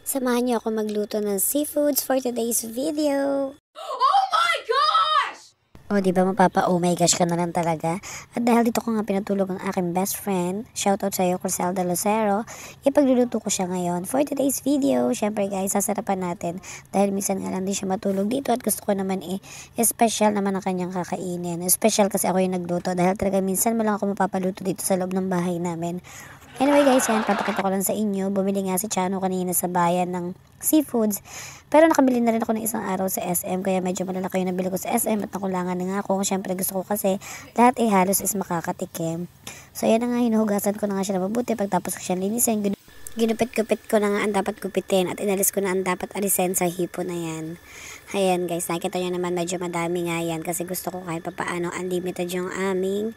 Samahan niyo ako magluto ng seafoods for today's video. Oh my gosh! O, di ba mapapa-oh my gosh ka na lang talaga? At dahil dito ko nga pinatulog ang aking best friend, shoutout sa iyo, Criselda Lucero, ipagluluto ko siya ngayon for today's video. Syempre guys, sasarapan natin dahil minsan nga lang din siya matulog dito at gusto ko naman special naman ang kanyang kakainin. Special kasi ako yung nagluto dahil talaga minsan mo lang ako mapapaluto dito sa loob ng bahay namin. Anyway guys, yan, papakita ko lang sa inyo. Bumili nga si Chano kanina sa bayan ng seafoods. Pero nakabili na rin ako ng isang araw sa SM. Kaya medyo malalaki yung nabili ko sa SM at nakulangan na nga ako. Siyempre gusto ko kasi lahat halos is makakatikim. So ayan na nga, hinuhugasan ko na nga siya na mabuti. Pagtapos ko siya linisin, ginupit-gupit ko na nga ang dapat gupitin at inalis ko na ang dapat alisin sa hipo na yan. Ayan guys, nakita nyo naman medyo madami nga yan kasi gusto ko kahit papaano unlimited yung aming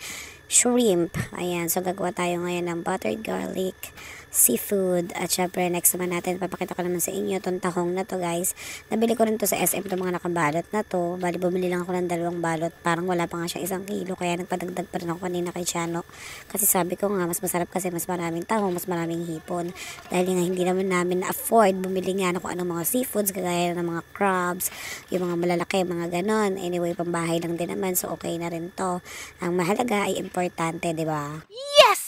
shrimp. Ayan, so gagawa tayo ngayon ng buttered garlic seafood. At syempre, next naman natin, papakita ko naman sa inyo itong tahong na to guys. Nabili ko rin to sa SM, itong mga nakabalot na to. Bali, bumili lang ako ng 2 balot. Parang wala pa nga siyang 1 kilo, kaya nagpadagdag pa rin ako kanina kay Chano. Kasi sabi ko nga, mas masarap kasi mas maraming tahong, mas maraming hipon. Dahil nga hindi naman namin na-afford bumili nga na kung anong mga seafoods, kagaya ng mga crabs, yung mga malalaki, mga ganon. Anyway, pambahay lang din naman, so okay na rin to. Ang mahalaga ay importante, di ba? Yes!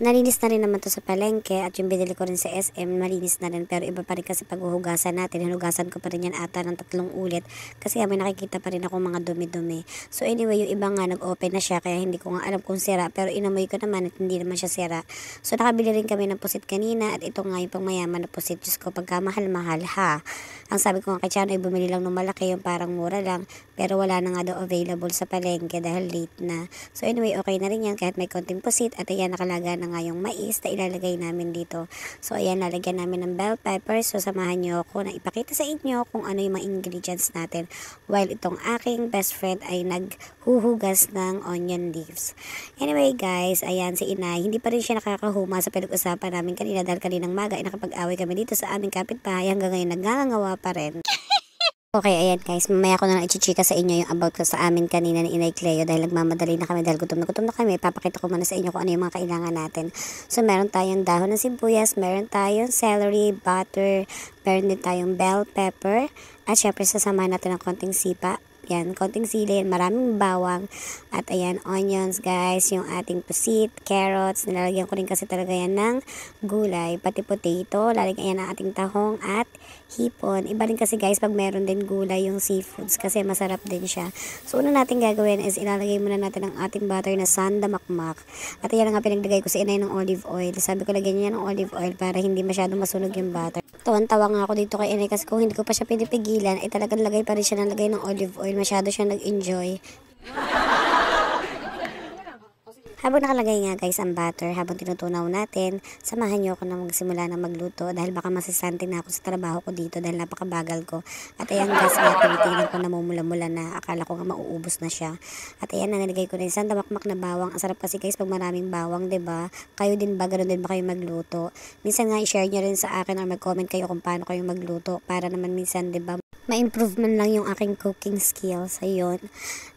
Nalinis na rin naman to sa palengke at yung binili ko rin sa SM, malinis na rin. Pero iba pa rin kasi pag huhugasan natin, hinugasan ko pa rin yan ata ng 3 ulit. Kasi may nakikita pa rin ako mga dumi-dumi. So anyway, yung iba nga nag-open na siya kaya hindi ko nga alam kung sira. Pero inamoy ko naman at hindi naman siya sira. So nakabili rin kami ng pusit kanina at ito nga yung pangmayaman na pusit. Diyos ko, pagka mahal-mahal ha. Ang sabi ko nga kay Chano ay bumili lang ng malaki, yung parang mura lang. Pero wala na nga daw available sa palengke dahil late na. So anyway, okay na rin yan kahit may konting pusit. At ayan, nakalaga na nga yung mais na ilalagay namin dito. So ayan, lalagyan namin ng bell pepper. So samahan nyo ako na ipakita sa inyo kung ano yung mga ingredients natin while itong aking best friend ay naghuhugas ng onion leaves. Anyway guys, ayan si Inay. Hindi pa rin siya nakakahuma sa pinag-usapan namin kanina dahil kaninang maga ay nakapag-away kami dito sa aming kapitbahay. Hanggang ngayon nagngangawa pa rin. Okay, ayan guys, mamaya ko na lang ichichika sa inyo yung about ko sa amin kanina ni Inay Cleo dahil nagmamadali na kami dahil gutom na kami. Papakita ko muna sa inyo kung ano yung mga kailangan natin. So, meron tayong dahon ng sibuyas, meron tayong celery, butter, meron din tayong bell pepper, at syempre sasamahan natin ng konting sipa. Yan, konting sili, maraming bawang, at ayan, onions guys, yung ating pusit, carrots, nilalagyan ko rin kasi talaga yan ng gulay, pati potato, lalagyan yan ng ating tahong at hipon. Iba rin kasi guys pag meron din gulay yung seafoods kasi masarap din siya. So una natin gagawin is ilalagay muna natin ang ating butter na sanda makmak. At ayan nga pinaglagay ko sa Inay ng olive oil. Sabi ko lagyan niya ng olive oil para hindi masyadong masunog yung butter. Tawan-tawa nga ako dito kay Inay kasi kung hindi ko pa siya pinipigilan ay talagang lagay pa rin siya ng lagay ng olive oil. Masyado siya nag-enjoy. Habang nakalagay nga guys ang butter, habang tinutunaw natin, samahan nyo ako na magsimula na magluto dahil baka masisante na ako sa trabaho ko dito dahil napakabagal ko. At ayan guys, tinitingnan ko namumula-mula na, akala ko nga mauubos na siya. At ayan, nalagay ko rin isang damakmak na bawang. Ang sarap kasi guys pag maraming bawang, 'di ba? Kayo din ba, ganoon din ba kayo magluto? Minsan nga i-share nyo rin sa akin or mag-comment kayo kung paano kayo magluto para naman minsan, 'di ba, ma-improvement lang yung aking cooking skills. Ayun.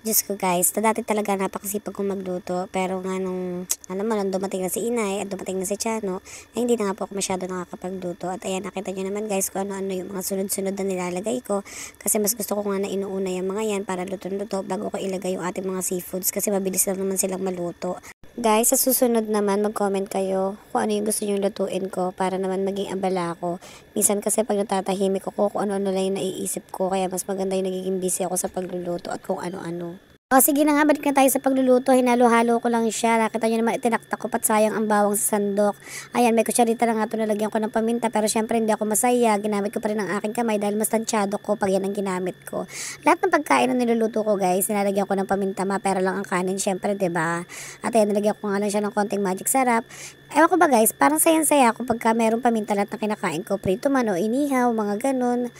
Diyos ko guys, dati talaga napakasipag kong magluto. Pero nga nung, alam mo, nung dumating na si Inay at dumating na si Chano, ay hindi na nga po ako masyado nakakapagluto. At ayan, nakita nyo naman guys kung ano-ano yung mga sunod-sunod na nilalagay ko. Kasi mas gusto ko nga na inuuna yung mga yan para luto-luto bago ko ilagay yung ating mga seafoods. Kasi mabilis lang naman silang maluto. Guys, sa susunod naman, mag-comment kayo kung ano yung gusto nyo lutuin ko para naman maging abala ako. Minsan kasi pag natatahimik ako, kung ano-ano lang yung naiisip ko. Kaya mas maganda yung nagiging busy ako sa pagluluto at kung ano-ano. O sige na nga, balik na tayo sa pagluluto. Hinalo-halo ko lang siya. Nakita nyo naman, itinaktak ko pat sayang ang bawang sa sandok. Ayan, may kutsarita na nga ito, nalagyan ko ng paminta. Pero syempre hindi ako masaya. Ginamit ko pa rin ang aking kamay dahil mas tansyado ko pag yan ang ginamit ko. Lahat ng pagkain na niluluto ko guys, nilalagyan ko ng paminta, mapera lang ang kanin syempre, diba? At ayan, nilagyan ko nga lang siya ng konting magic sarap. Ewan ko ba guys, parang sayang-saya ako pagka merong paminta lahat na kinakain ko. Prito man o inihaw, mga ganun.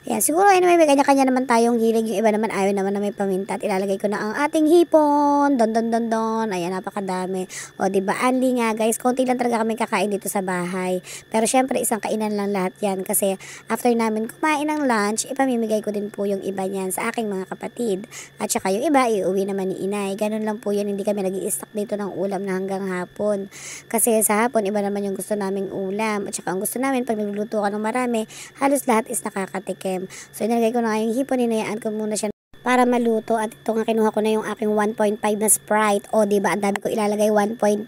Ayan, siguro anyway, may kanya-kanya naman tayong hilig. Yung iba naman ayaw naman na may paminta. At ilalagay ko na ang ating hipon. Don, don, don, don. Ayan, napakadami. O, diba? Anli nga, guys. Konti lang talaga kami kakain dito sa bahay. Pero syempre, isang kainan lang lahat yan. Kasi after namin kumain ng lunch, ipamimigay ko din po yung iba niyan sa aking mga kapatid. At saka yung iba, iuwi naman ni inay. Ganun lang po yan. Hindi kami nag-i-stock dito ng ulam na hanggang hapon. Kasi sa hapon, iba naman yung gusto naming ulam. At saka ang gusto namin, pag nagluluto ka ng marami, halos lahat is nakakatikim. So, inalagay ko na nga yung hipon, hinayaan ko muna siya para maluto. At ito nga, kinuha ko na yung aking 1.5 na Sprite. O, diba, ang dami ko ilalagay 1.5.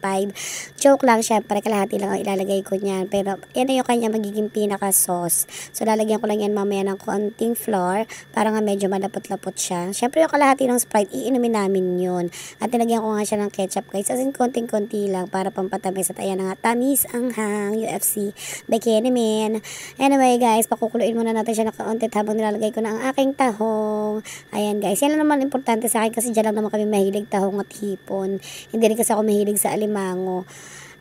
Joke lang, syempre, kalahati lang ang ilalagay ko niyan. Pero, yan na yung kanya magiging pinaka-sauce. So, lalagyan ko lang yan mamaya ng konting flour para nga medyo malapot-lapot siya. Syempre, yung kalahati ng Sprite, iinumin namin yun. At nilagyan ko nga siya ng ketchup, guys. As in, konting-konti lang para pampatamis. At ayan na nga, tamis ang hang UFC Bikini Man. Anyway, guys, pakukuluin muna natin siya na kauntit habang nilalagay ko na ang aking tahong. Ayan, guys, yan lang naman importante sa akin kasi dyan lang naman kami mahilig tahong at hipon. Hindi rin kasi ako mahilig sa alimango.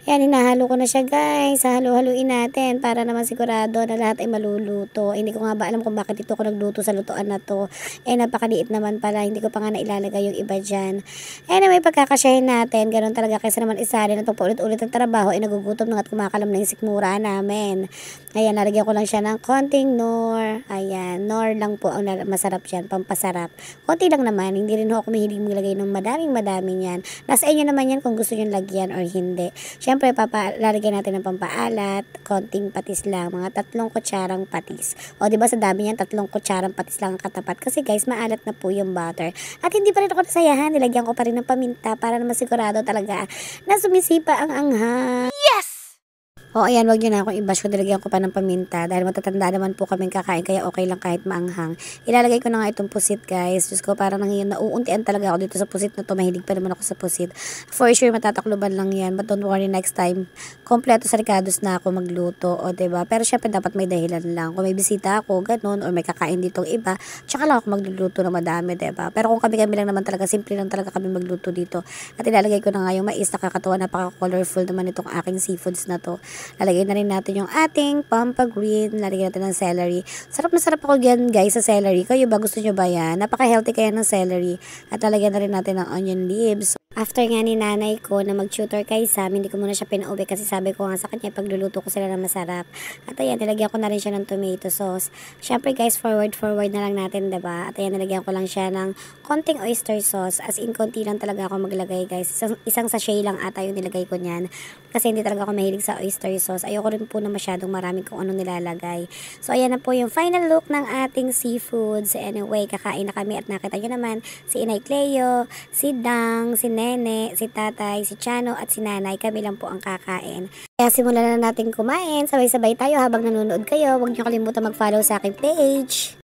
Ayan, hinahalo ko na siya, guys. Halo-haluin natin para naman sigurado na lahat ay maluluto. Hindi ko nga ba alam kung bakit ito ko nagluto sa lutuan na to. Napakaliit naman pala. Hindi ko pa nga nailalagay yung iba dyan. Anyway, pagkakasyahin natin, ganun talaga. Kasi naman isa rin at paulit-ulit ang trabaho, nagugutom na at kumakalam na yung sikmura namin. Ayan, nalagyan ko lang siya ng konting nor. Ayan, nor lang po ang masarap dyan, pampasarap. Konti lang naman. Hindi rin ako mahilig maglagay ng madaming yan. Nasa inyo naman yan kung gusto nyo lagyan or hindi. Siyempre, lalagyan natin ng pampaalat, konting patis lang, mga 3 kutsarang patis. O, diba sa dami niyan, 3 kutsarang patis lang ang katapat. Kasi guys, maalat na po yung butter. At hindi pa rin ako nasayahan, nilagyan ko pa rin ng paminta para na masigurado talaga na sumisipa ang anghang. O, ayan, wag nyo na akong i-bash ko. Nilagyan ko pa ng paminta. Dahil matatanda naman po kaming kakain. Kaya okay lang kahit maanghang. Ilalagay ko na nga itong pusit, guys. Diyos ko, parang nauuntian talaga ako dito sa pusit na to. Mahilig pa naman ako sa pusit. For sure, matatakluban lang yan. But don't worry, next time, kompleto sa ricados na ako magluto. O, diba? Pero syempre, dapat may dahilan lang. Kung may bisita ako, ganun, or may kakain ditong iba, tsaka lang ako magluluto ng madami, diba? Pero kung kami lang naman talaga, simple lang talaga kami magluto dito. At ilalagay ko na nga yung mais. Nakakatuwa, napaka-colorful naman itong aking seafoods na to. Lalagay na rin natin yung ating pampagreen. Lalagyan natin ng celery. Sarap na sarap ako yan, guys, sa celery. Kayo ba? Gusto nyo ba yan? Napaka-healthy kaya ng celery. At lalagyan na rin natin ng onion leaves. After nga ni nanay ko na mag-tutor kay Sam, hindi ko muna siya pinauwi kasi sabi ko nga sa kanya, pagluluto ko sila na masarap. At ayan, nilagyan ko na rin siya ng tomato sauce. Siyempre guys, forward na lang natin, diba? At ayan, nilagyan ko lang siya ng konting oyster sauce. As in, konti lang talaga ako maglagay, guys. Isang sachet lang ata yung nilagay ko niyan. Kasi hindi talaga ako mahilig sa oyster sauce. Ayoko rin po na masyadong maraming kung ano nilalagay. So, ayan na po yung final look ng ating seafoods. Anyway, kakain na kami at nakita nyo naman si Inay Cleo, si Dang, si Nene, si Tatay, si Chano at si Nanay. Kami lang po ang kakain. Kaya simulan na natin kumain. Sabay-sabay tayo habang nanonood kayo. Huwag nyo kalimutan mag-follow sa aking page.